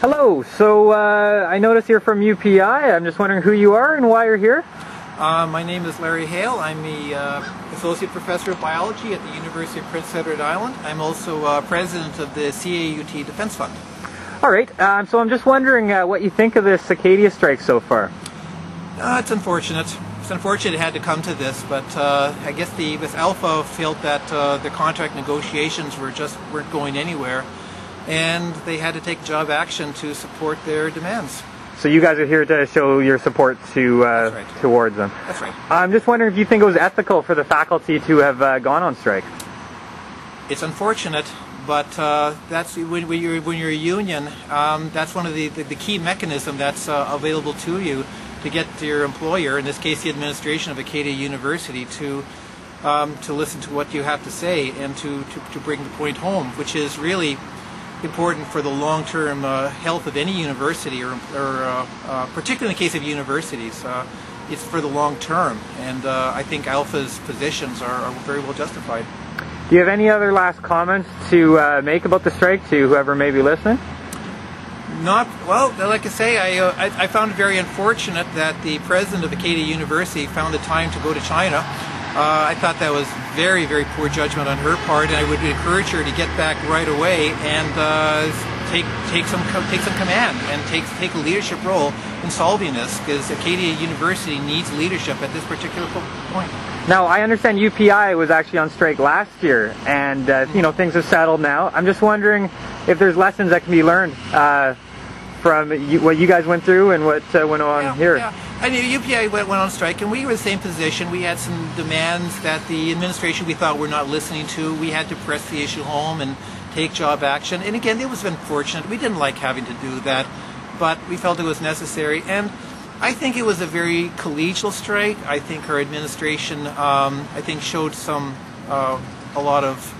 Hello, so I notice you're from UPEI. I'm just wondering who you are and why you're here. My name is Larry Hale. I'm the Associate Professor of Biology at the University of Prince Edward Island. I'm also President of the CAUT Defense Fund. All right, so I'm just wondering what you think of this Acadia strike so far. It's unfortunate. It's unfortunate it had to come to this, but I guess with Alpha felt that the contract negotiations weren't going anywhere, and they had to take job action to support their demands. So you guys are here to show your support towards them. That's right. I'm just wondering if you think it was ethical for the faculty to have gone on strike. It's unfortunate, but that's when you're a union. That's one of the key mechanism that's available to you to get to your employer, in this case the administration of Acadia University, to listen to what you have to say and to bring the point home, which is really important for the long-term health of any university, or particularly in the case of universities. It's for the long term, and I think Alpha's positions are very well justified. Do you have any other last comments to make about the strike to whoever may be listening? Not well. Like I say, I found it very unfortunate that the president of Acadia University found the time to go to China. I thought that was very, very poor judgment on her part, and I would encourage her to get back right away and take some command and take a leadership role in solving this, because Acadia University needs leadership at this particular point. Now, I understand UPEI was actually on strike last year, and you know, things have settled now. I'm just wondering if there's lessons that can be learned from what you guys went through and what went on here. Yeah. I mean, UPEI went on strike, and we were in the same position. We had some demands that the administration we thought were not listening to. We had to press the issue home and take job action. And again, it was unfortunate. We didn't like having to do that, but we felt it was necessary. And I think it was a very collegial strike. I think our administration, showed a lot of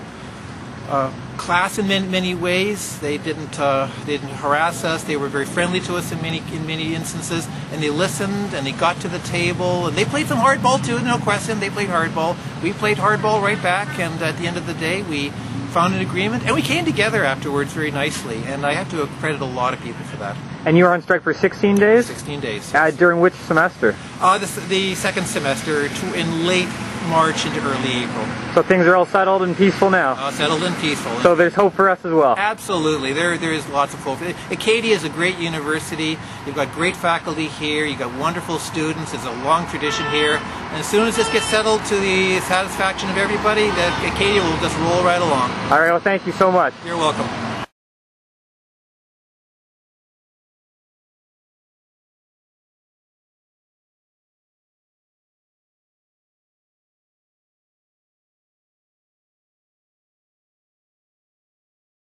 class in many ways. They didn't harass us. They were very friendly to us in many instances, and they listened and they got to the table, and they played some hardball too. No question, they played hardball. We played hardball right back, and at the end of the day, we found an agreement, and we came together afterwards very nicely. And I have to credit a lot of people for that. And you were on strike for 16 days? 16 days. Yes. During which semester? The second semester, in late March into early April. So things are all settled and peaceful now? Settled and peaceful. So there's hope for us as well? Absolutely. There is lots of hope. Acadia is a great university. You've got great faculty here. You've got wonderful students. There's a long tradition here. And as soon as this gets settled to the satisfaction of everybody, that Acadia will just roll right along. All right. Well, thank you so much. You're welcome.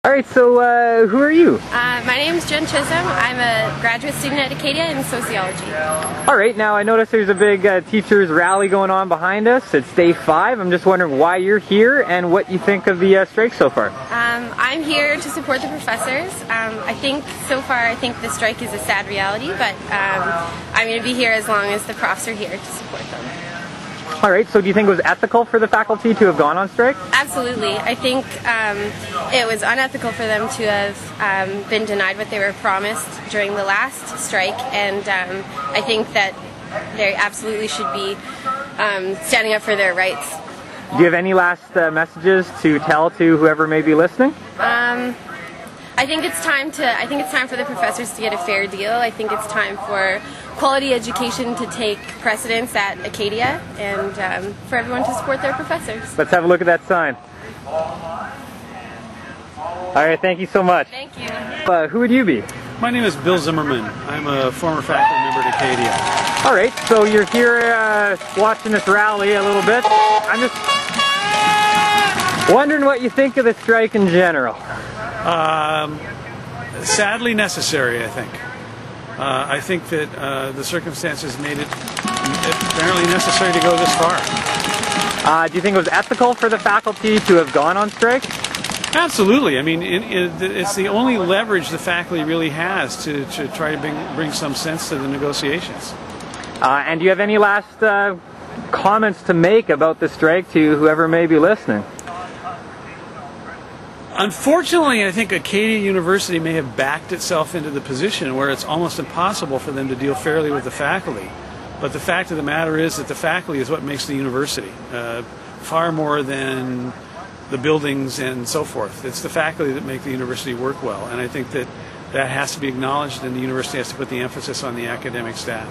All right, so who are you? My name's Jen Chisholm. I'm a graduate student at Acadia in sociology. All right, now I notice there's a big teachers rally going on behind us. It's day 5. I'm just wondering why you're here and what you think of the strike so far. I'm here to support the professors. I think the strike is a sad reality, but I'm going to be here as long as the profs are here to support them. All right, so do you think it was ethical for the faculty to have gone on strike? Absolutely. I think it was unethical for them to have been denied what they were promised during the last strike, and I think that they absolutely should be standing up for their rights. Do you have any last messages to tell to whoever may be listening? I think it's time for the professors to get a fair deal. I think it's time for quality education to take precedence at Acadia, and for everyone to support their professors. Let's have a look at that sign. All right, thank you so much. Thank you. Who would you be? My name is Bill Zimmerman. I'm a former faculty member at Acadia. All right, so you're here watching this rally a little bit. I'm just wondering what you think of the strike in general. Sadly necessary, I think. I think that the circumstances made it apparently necessary to go this far. Do you think it was ethical for the faculty to have gone on strike? Absolutely. I mean, it's the only leverage the faculty really has to try to bring some sense to the negotiations. And do you have any last comments to make about the strike to whoever may be listening? Unfortunately, I think Acadia University may have backed itself into the position where it's almost impossible for them to deal fairly with the faculty. But the fact of the matter is that the faculty is what makes the university, far more than the buildings and so forth. It's the faculty that make the university work well, and I think that that has to be acknowledged, and the university has to put the emphasis on the academic staff.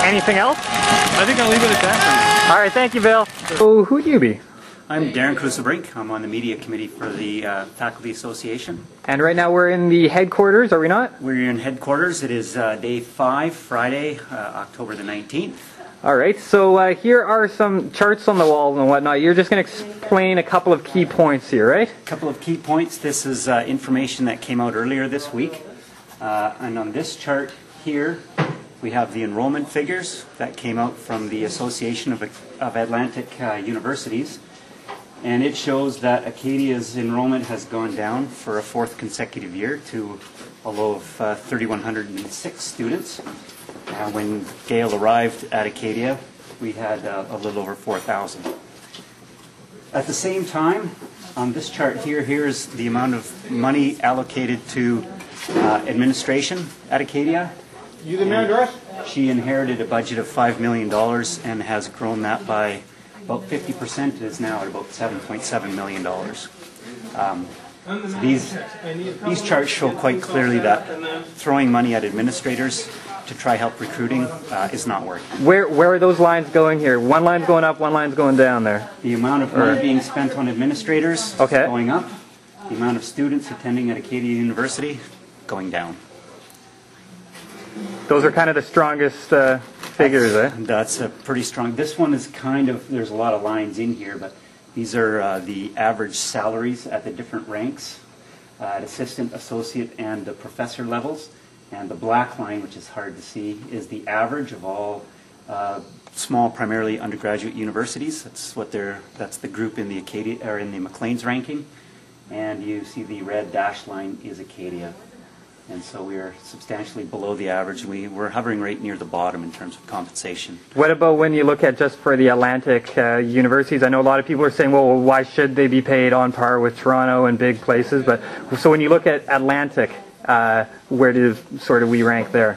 Anything else? I think I'll leave it at that for now. All right, thank you, Bill. So who'd you be? I'm Darren Crusobrink. I'm on the media committee for the Faculty Association. And right now we're in the headquarters, are we not? We're in headquarters. It is day 5, Friday, October the 19th. All right, so here are some charts on the walls and whatnot. You're just going to explain a couple of key points here, right? A couple of key points. This is information that came out earlier this week. And on this chart here, we have the enrollment figures that came out from the Association of Atlantic Universities. And it shows that Acadia's enrollment has gone down for a 4th consecutive year to a low of 3,106 students. When Gail arrived at Acadia, we had a little over 4,000. At the same time, on this chart here, here's the amount of money allocated to administration at Acadia. You the mayor, Doris? She inherited a budget of $5 million and has grown that by about 50%. It is now at about $7.7 million. These charts show quite clearly that throwing money at administrators to try help recruiting is not working. Where are those lines going here? One line's going up, one line's going down there. The amount of money being spent on administrators is going up. The amount of students attending at Acadia University going down. Those are kind of the strongest figures, eh? That's a pretty strong. This one is kind of, there's a lot of lines in here, but these are the average salaries at the different ranks, at assistant, associate, and the professor levels. And the black line, which is hard to see, is the average of all small, primarily undergraduate universities. That's the group in the Acadia or in the Maclean's ranking. And you see the red dashed line is Acadia. And so we are substantially below the average. We're hovering right near the bottom in terms of compensation. What about when you look at just for the Atlantic universities? I know a lot of people are saying, well, why should they be paid on par with Toronto and big places? But so when you look at Atlantic, where do we rank there?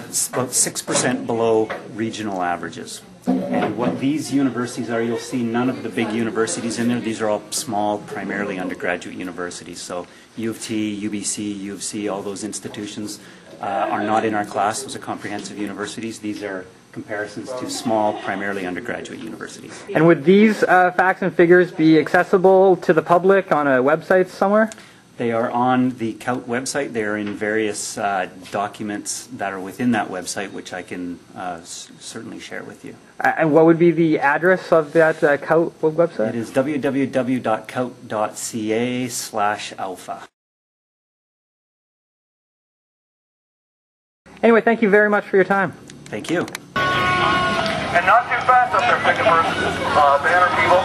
It's about 6% below regional averages. And what these universities are, you'll see none of the big universities in there. These are all small, primarily undergraduate universities. So U of T, UBC, U of C, all those institutions are not in our class. Those are comprehensive universities. These are comparisons to small, primarily undergraduate universities. And would these facts and figures be accessible to the public on a website somewhere? They are on the CAUT website. They are in various documents that are within that website, which I can certainly share with you. And what would be the address of that CAUT website? It is www.caut.ca/alpha. Anyway, thank you very much for your time. Thank you. And not too fast up there, picking for banner people.